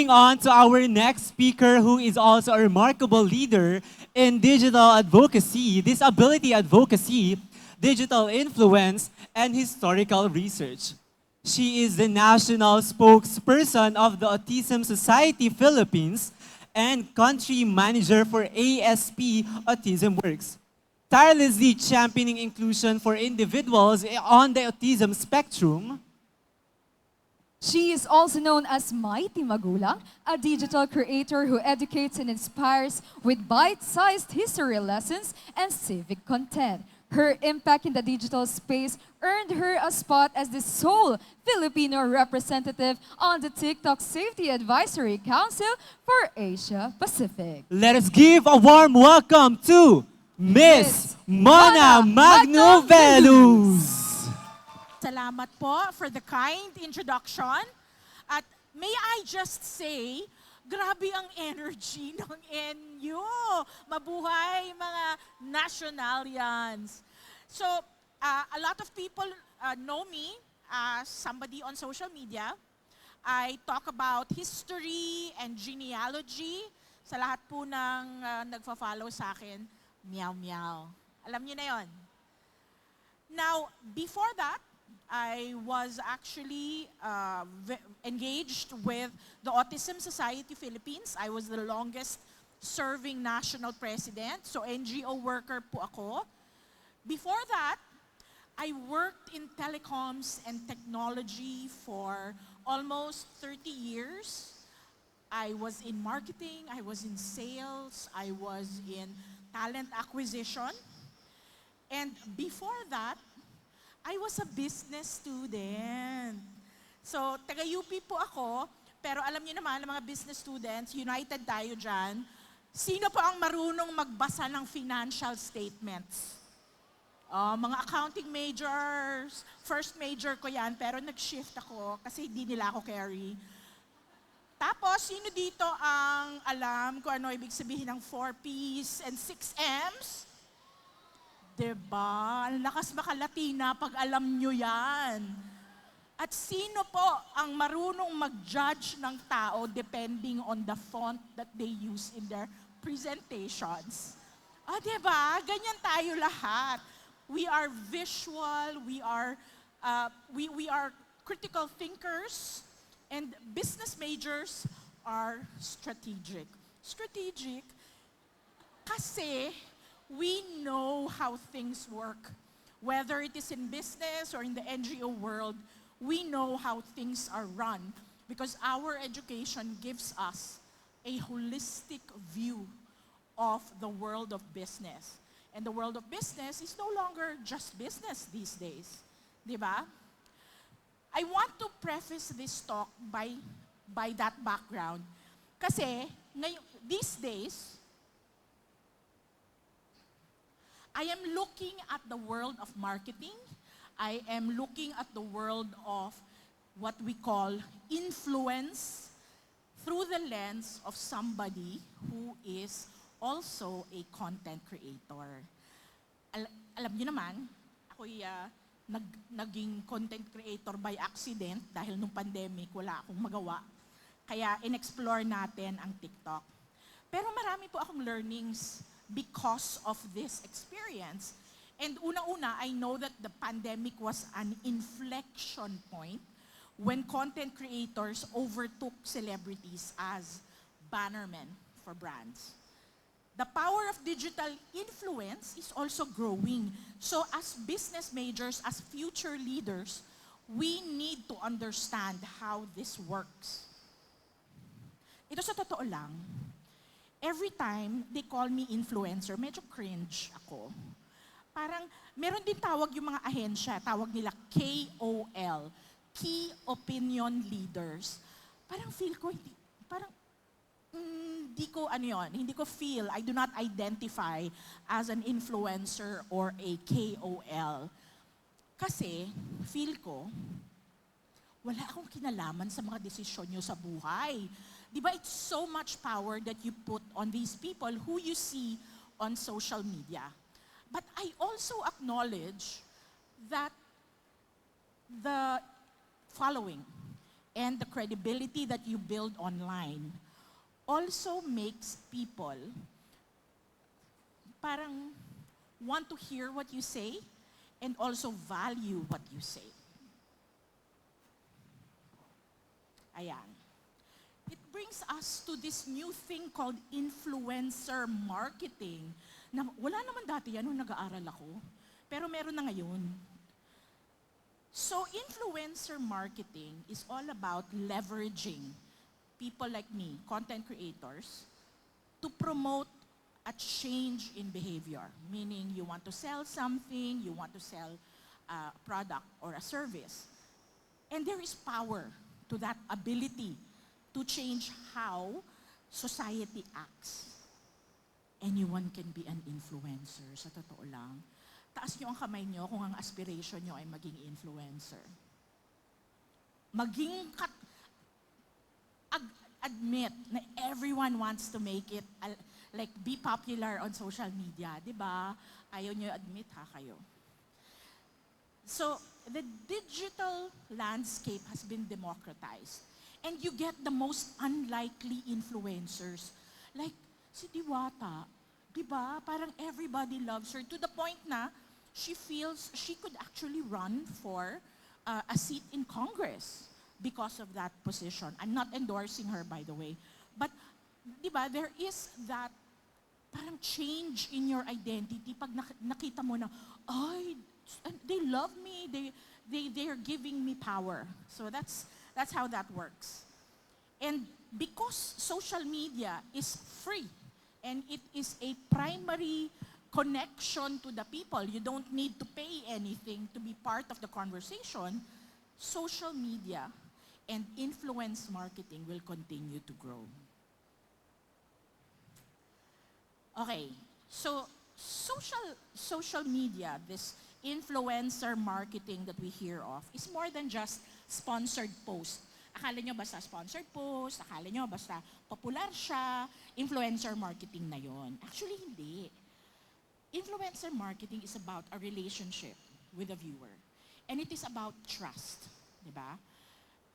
moving on to our next speaker, who is also a remarkable leader in digital advocacy, disability advocacy, digital influence, and historical research. She is the national spokesperson of the Autism Society Philippines and country manager for ASP Autism Works, tirelessly championing inclusion for individuals on the autism spectrum. She is also known as Mighty Magulang, a digital creator who educates and inspires with bite-sized history lessons and civic content. Her impact in the digital space earned her a spot as the sole Filipino representative on the TikTok Safety Advisory Council for Asia Pacific. Let us give a warm welcome to Miss Mona Magno Veluz. Salamat po for the kind introduction. At may I just say, grabe ang energy ng NU. Mabuhay mga nationalians. So, a lot of people know me as somebody on social media. I talk about history and genealogy. Sa lahat po ng nagfa-follow sa akin, meow meow. Alam niyo na yon. Now, before that, I was actually engaged with the Autism Society Philippines. I was the longest serving national president, so NGO worker po ako. Before that, I worked in telecoms and technology for almost 30 years. I was in marketing, I was in sales, I was in talent acquisition. And before that, I was a business student. So, taga-UP po ako, pero alam niyo naman, mga business students, united tayo dyan. Sino po ang marunong magbasa ng financial statements? Mga accounting majors, first major ko yan, pero nag-shift ako kasi hindi nila ako carry. Tapos, sino dito ang alam kung ano ibig sabihin ng 4 Ps and 6 Ms? Diba? Ang lakas makalatina pag alam nyo yan. At sino po ang marunong mag-judge ng tao depending on the font that they use in their presentations? Diba? Ganyan tayo lahat. We are visual, we are critical thinkers, and business majors are strategic. Strategic kasi we know how things work. Whether it is in business or in the NGO world, we know how things are run because our education gives us a holistic view of the world of business. And the world of business is no longer just business these days. Diba? I want to preface this talk by that background. Kasi these days, I am looking at the world of marketing. I am looking at the world of what we call influence through the lens of somebody who is also a content creator. Alam niyo naman, ako'y naging content creator by accident dahil nung pandemic wala akong magawa. Kaya in-explore natin ang TikTok. Pero marami po akong learnings because of this experience. And una-una, I know that the pandemic was an inflection point when content creators overtook celebrities as bannermen for brands. The power of digital influence is also growing. So as business majors, as future leaders, we need to understand how this works. Ito sa totoo lang, every time they call me influencer, medyo cringe ako. Parang, meron din tawag yung mga ahensya, tawag nila KOL, Key Opinion Leaders. Parang feel ko, hindi ko feel, I do not identify as an influencer or a KOL. Kasi, feel ko, wala akong kinalaman sa mga desisyon nyo sa buhay. Di ba, it's so much power that you put on these people who you see on social media. But I also acknowledge that the following, and the credibility that you build online also makes people parang want to hear what you say and also value what you say. Ayan. It brings us to this new thing called influencer marketing. Na wala naman dati yan nung nag-aaral ako, pero meron na ngayon. So influencer marketing is all about leveraging people like me, content creators, to promote a change in behavior. Meaning you want to sell something, you want to sell a product or a service. And there is power to that ability to change how society acts. Anyone can be an influencer, sa totoo lang. Taas niyo ang kamay niyo kung ang aspiration niyo ay maging influencer. Admit na everyone wants to make it, like be popular on social media, di ba? Ayaw niyo admit ha kayo. So, the digital landscape has been democratized. And you get the most unlikely influencers. Like, si Diwata, di ba? Parang everybody loves her to the point na she feels she could actually run for a seat in Congress because of that position. I'm not endorsing her, by the way. But, di ba, there is that parang change in your identity pag nakita mo na, ay, they love me, they are giving me power. So that's how that works. And because social media is free and it is a primary connection to the people, you don't need to pay anything to be part of the conversation, social media and influence marketing will continue to grow. Okay, so social media, this influencer marketing that we hear of, is more than just sponsored post. Akala nyo basta sponsored post, akala nyo basta popular siya, influencer marketing na yon. Actually, hindi. Influencer marketing is about a relationship with a viewer. And it is about trust. Diba?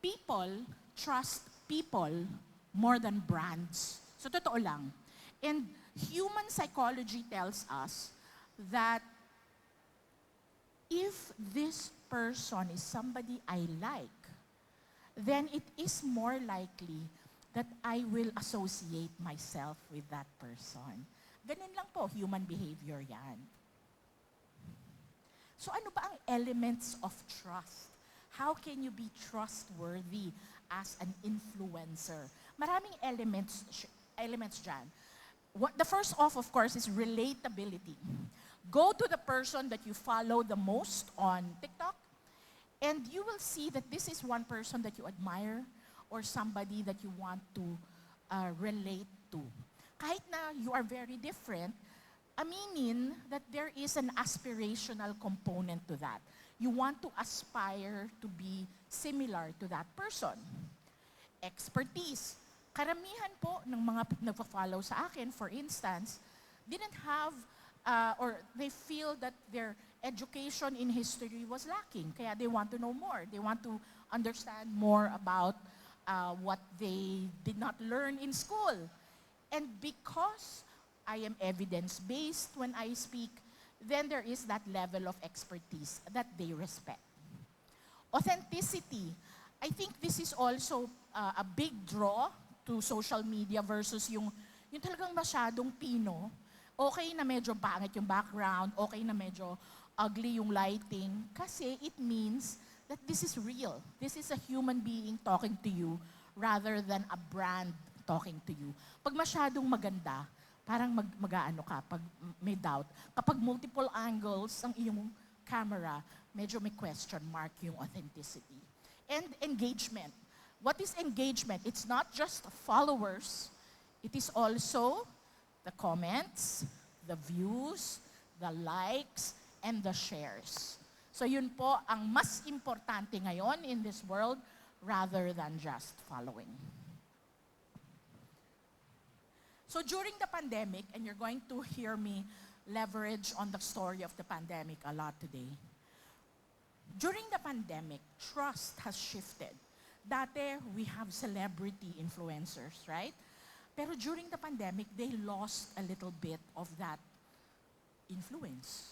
People trust people more than brands. So, totoo lang. And human psychology tells us that if this person is somebody I like, then it is more likely that I will associate myself with that person. Ganun lang po, human behavior yan. So ano ba ang elements of trust? How can you be trustworthy as an influencer? Maraming elements dyan. The first off, of course, is relatability. Go to the person that you follow the most on TikTok, and you will see that this is one person that you admire or somebody that you want to relate to. Kahit na you are very different, aminin that there is an aspirational component to that. You want to aspire to be similar to that person. Expertise. Karamihan po ng mga nagpa-follow sa akin, for instance, didn't have or they feel that their education in history was lacking. Kaya they want to know more. They want to understand more about what they did not learn in school. And because I am evidence-based when I speak, then there is that level of expertise that they respect. Authenticity. I think this is also a big draw to social media versus yung talagang masyadong Pino. Okay na medyo pangit yung background, okay na medyo ugly yung lighting, kasi it means that this is real. This is a human being talking to you rather than a brand talking to you. Pag masyadong maganda, parang mag-aano ka, pag may doubt. Kapag multiple angles ang iyong camera, medyo may question mark yung authenticity. And engagement. What is engagement? It's not just followers. It is also the comments, the views, the likes, and the shares. So yun po ang mas importante ngayon in this world rather than just following. So during the pandemic, and you're going to hear me leverage on the story of the pandemic a lot today. During the pandemic, trust has shifted. Dati, we have celebrity influencers, right? Pero during the pandemic, they lost a little bit of that influence.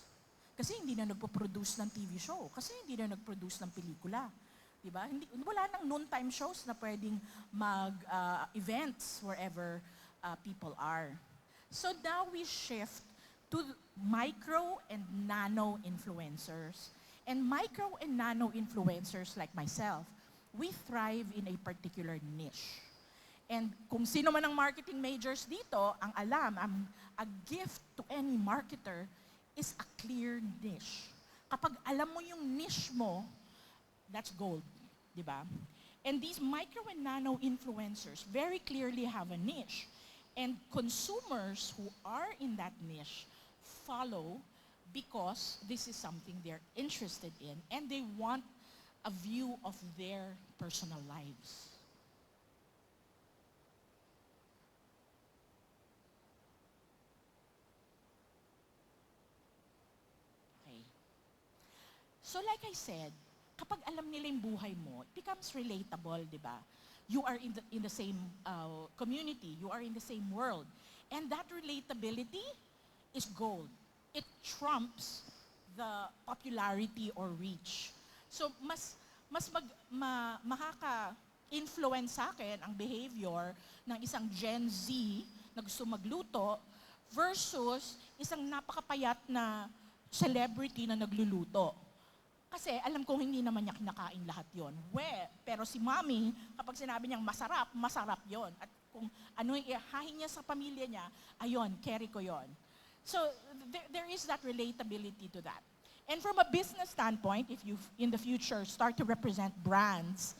Kasi hindi na nagpo-produce ng TV show. Kasi hindi na nag-produce ng pelikula. Diba? Wala nang noontime shows na pwedeng mag-events wherever people are. So now we shift to micro and nano influencers. And micro and nano influencers like myself, we thrive in a particular niche. And kung sino man ang marketing majors dito, ang alam, a gift to any marketer is a clear niche. Kapag alam mo yung niche mo, that's gold, di ba? And these micro and nano influencers very clearly have a niche. And consumers who are in that niche follow because this is something they're interested in and they want a view of their personal lives. Okay. So like I said, kapag alam nila yung buhay mo, it becomes relatable, di ba? You are in the same community, you are in the same world. And that relatability is gold. It trumps the popularity or reach. So makaka-influence sa akin ang behavior ng isang Gen Z na gusto magluto versus isang napakapayat na celebrity na nagluluto. Kasi alam kong hindi naman niya kinakain lahat yon. Pero si mommy, kapag sinabi niyang masarap, masarap yon. At kung ano yung ihahin niya sa pamilya niya, ayon, carry ko yon. So there is that relatability to that. And from a business standpoint, if you in the future start to represent brands,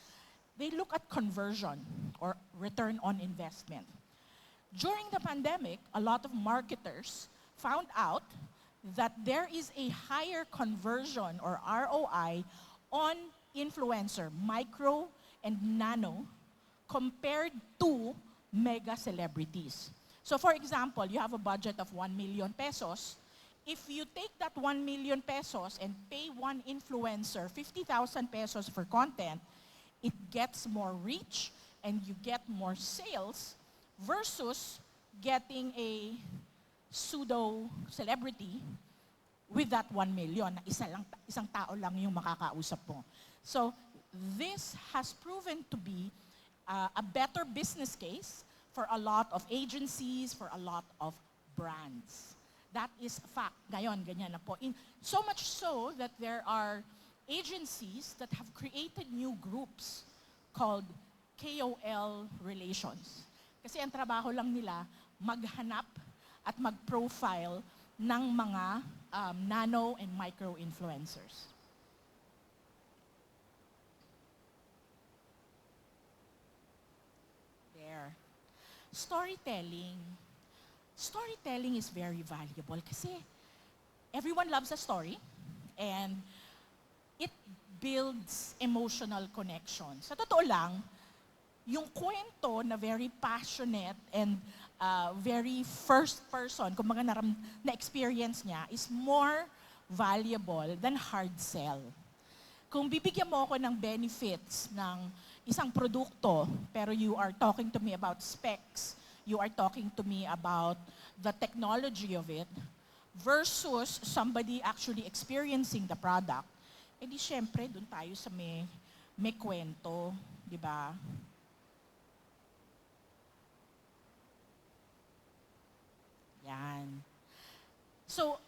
they look at conversion or return on investment. During the pandemic, a lot of marketers found out that there is a higher conversion or ROI on influencer, micro and nano, compared to mega celebrities. So for example, you have a budget of 1 million pesos. If you take that 1 million pesos and pay one influencer 50,000 pesos for content, it gets more reach and you get more sales versus getting a pseudo celebrity with that 1 million na isang tao lang yung makakausap mo. So this has proven to be a better business case for a lot of agencies, for a lot of brands. That is fact. Ngayon, ganyan na po. So much so that there are agencies that have created new groups called KOL relations. Kasi ang trabaho lang nila, maghanap at mag-profile ng mga nano and micro influencers. There. Storytelling. Storytelling is very valuable kasi everyone loves a story and it builds emotional connection. Sa totoo lang, yung kwento na very passionate and very first person, kung mga na-experience niya, is more valuable than hard sell. Kung bibigyan mo ako ng benefits ng isang produkto, pero you are talking to me about specs, you are talking to me about the technology of it, versus somebody actually experiencing the product, edi syempre, dun tayo sa may kwento, di ba? Yan. So,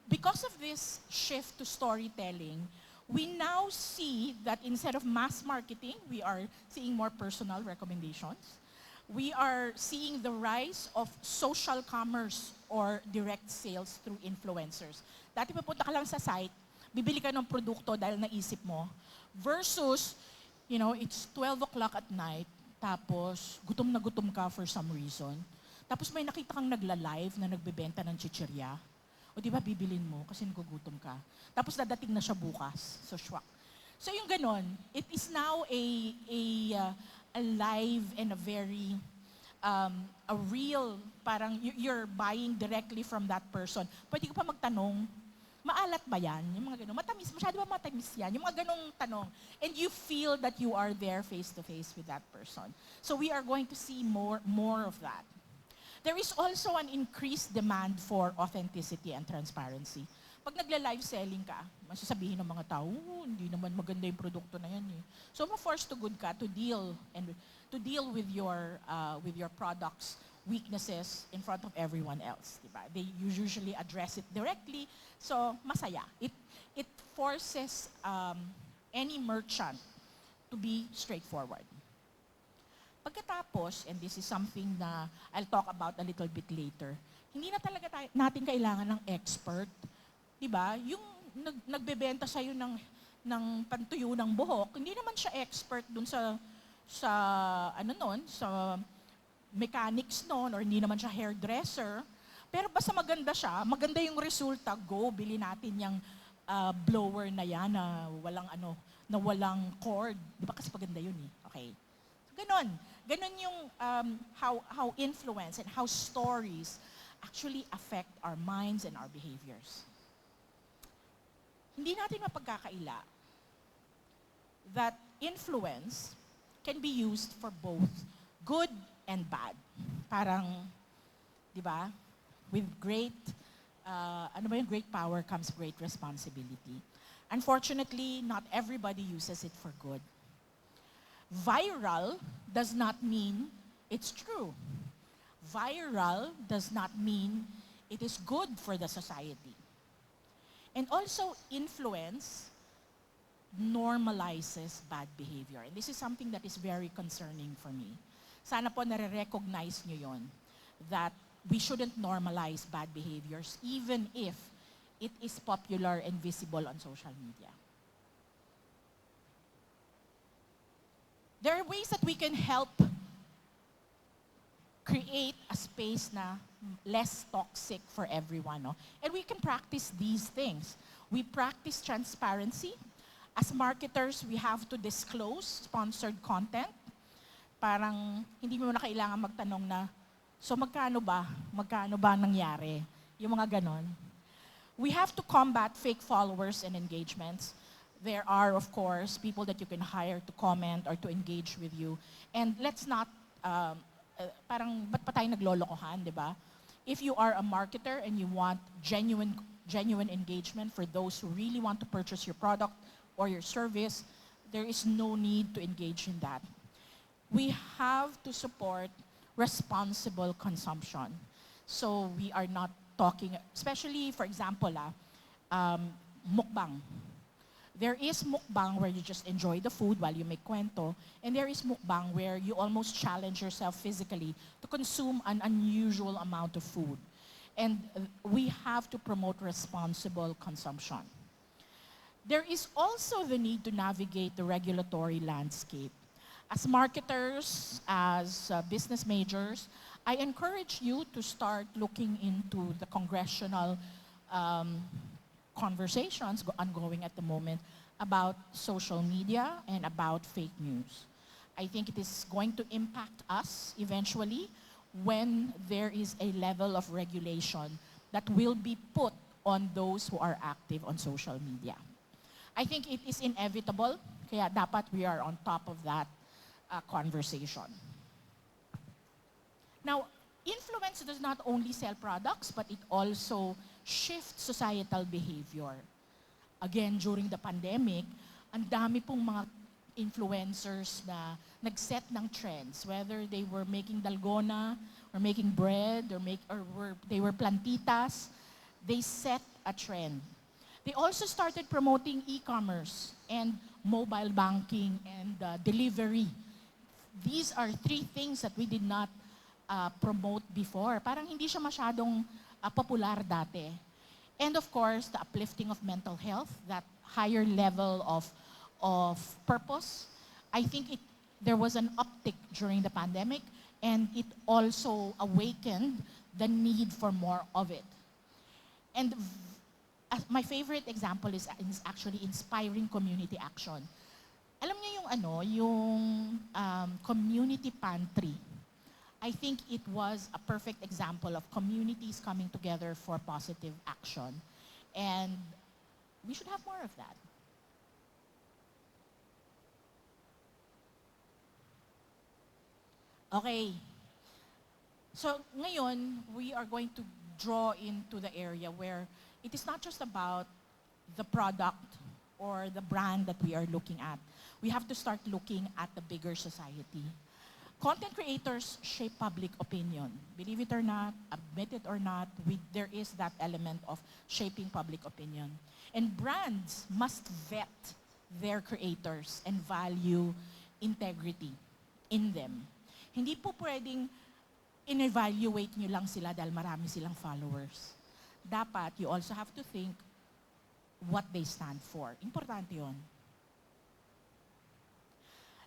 because of this shift to storytelling, we now see that instead of mass marketing, we are seeing more personal recommendations. We are seeing the rise of social commerce or direct sales through influencers. Dati pupunta ka lang sa site, bibili ka ng produkto dahil naisip mo, versus, it's 12 o'clock at night, tapos gutom na gutom ka for some reason. Tapos may nakita kang nagla-live na nagbebenta ng chichirya. O di ba bibilin mo kasi nagugutom ka. Tapos dadating na siya bukas. So swak. So yung ganon, it is now a live and a very, a real, parang you're buying directly from that person. Pwede ka pa magtanong, Maalat ba yan? Yung mga ganun. Matamis, masyado ba matamis yan? Yung mga ganung tanong. And you feel that you are there face to face with that person. So we are going to see more of that. There is also an increased demand for authenticity and transparency. Pag nagla-live selling ka, masasabihin ng mga tao, hindi naman maganda yung produkto na yan eh. So forced to good ka to deal with your products weaknesses in front of everyone else, diba? They usually address it directly, so masaya. It forces any merchant to be straightforward. Pagkatapos, and this is something na I'll talk about a little bit later, hindi na talaga natin kailangan ng expert, diba? Yung nagbebenta sa'yo ng pantuyo ng buhok, hindi naman siya expert dun sa mechanics noon, or hindi naman siya hairdresser, pero basta maganda siya, maganda yung resulta, go, bili natin yung blower na yan na walang cord. Di ba kasi maganda yun eh. Okay. So, ganon yung how influence and how stories actually affect our minds and our behaviors. Hindi natin mapagkakaila that influence can be used for both good and bad. Parang, di ba? With great power comes great responsibility. Unfortunately, not everybody uses it for good. Viral does not mean it's true. Viral does not mean it is good for the society. And also, influence normalizes bad behavior. And this is something that is very concerning for me. Sana po nare-recognize nyo yon, that we shouldn't normalize bad behaviors even if it is popular and visible on social media. There are ways that we can help create a space na less toxic for everyone. No? And we can practice these things. We practice transparency. As marketers, we have to disclose sponsored content. Parang hindi mo na kailangan magtanong na, so magkano ba nangyari? Yung mga ganon. We have to combat fake followers and engagements. There are, of course, people that you can hire to comment or to engage with you. And let's not, parang ba't pa tayo naglolokohan, di ba? If you are a marketer and you want genuine engagement for those who really want to purchase your product or your service, there is no need to engage in that. We have to support responsible consumption. So we are not talking, especially for example, mukbang. There is mukbang where you just enjoy the food while you make kwento, and there is mukbang where you almost challenge yourself physically to consume an unusual amount of food. And we have to promote responsible consumption. There is also the need to navigate the regulatory landscape. As marketers, as business majors, I encourage you to start looking into the congressional conversations ongoing at the moment about social media and about fake news. I think it is going to impact us eventually when there is a level of regulation that will be put on those who are active on social media. I think it is inevitable, kaya dapat we are on top of that conversation. Now, influence does not only sell products, but it also shifts societal behavior. Again, during the pandemic, ang dami pong mga influencers na nag-set ng trends, whether they were making dalgona, or making bread, they were plantitas, they set a trend. They also started promoting e-commerce and mobile banking and delivery. These are three things that we did not promote before. Parang hindi siya masyadong popular dati. And of course, the uplifting of mental health, that higher level of purpose. I think there was an uptick during the pandemic, and it also awakened the need for more of it. And my favorite example is actually inspiring community action. Alam niyo yung community pantry. I think it was a perfect example of communities coming together for positive action. And we should have more of that. Okay. So ngayon, we are going to draw into the area where it is not just about the product or the brand that we are looking at. We have to start looking at the bigger society. Content creators shape public opinion. Believe it or not, admit it or not, there is that element of shaping public opinion. And brands must vet their creators and value integrity in them. Hindi po pwedeng in-evaluate nyo lang sila dahil marami silang followers. Dapat, you also have to think what they stand for. Importante yun.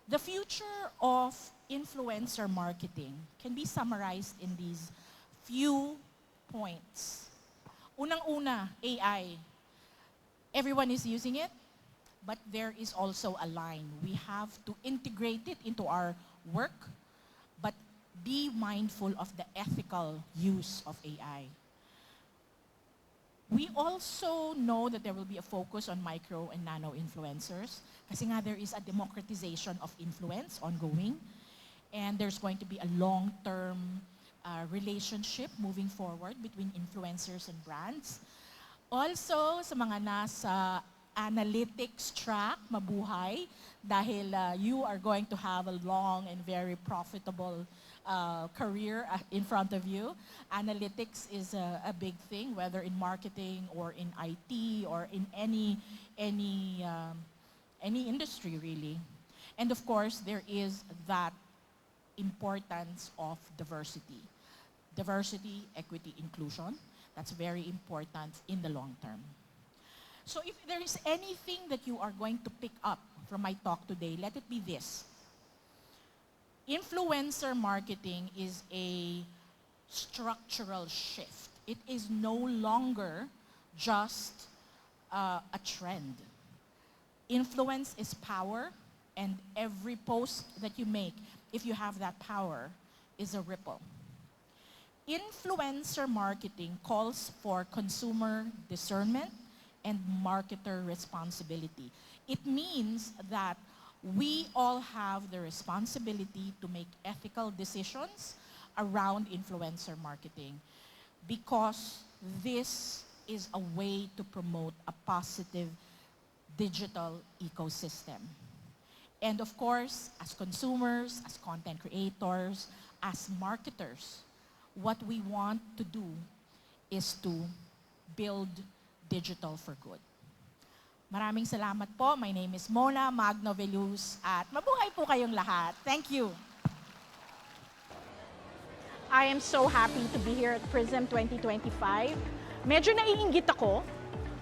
The future of influencer marketing can be summarized in these few points. Unang-una, AI. Everyone is using it, but there is also a line. We have to integrate it into our work, but be mindful of the ethical use of AI. We also know that there will be a focus on micro and nano influencers kasi nga there is a democratization of influence ongoing, and there's going to be a long-term relationship moving forward between influencers and brands. Also, sa mga nasa analytics track, mabuhay, dahil you are going to have a long and very profitable career in front of you. Analytics is a big thing, whether in marketing or in IT or in any industry really. And of course, there is that importance of diversity. Diversity, equity, inclusion. That's very important in the long term. So if there is anything that you are going to pick up from my talk today, let it be this. Influencer marketing is a structural shift. It is no longer just a trend. Influence is power, and every post that you make, if you have that power, is a ripple. Influencer marketing calls for consumer discernment and marketer responsibility. It means that we all have the responsibility to make ethical decisions around influencer marketing because this is a way to promote a positive digital ecosystem. And of course, as consumers, as content creators, as marketers, what we want to do is to build digital for good. Maraming salamat po. My name is Mona Magno Veluz at mabuhay po kayong lahat. Thank you. I am so happy to be here at PRISM 2025. Medyo naiinggit ako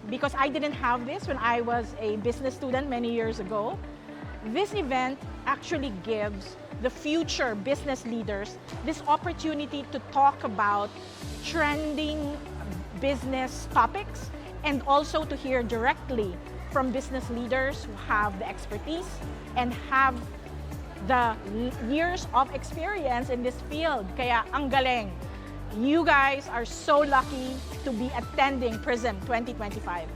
because I didn't have this when I was a business student many years ago. This event actually gives the future business leaders this opportunity to talk about trending business topics and also to hear directly from business leaders who have the expertise and have the years of experience in this field. Kaya ang galing. You guys are so lucky to be attending PRISM 2025.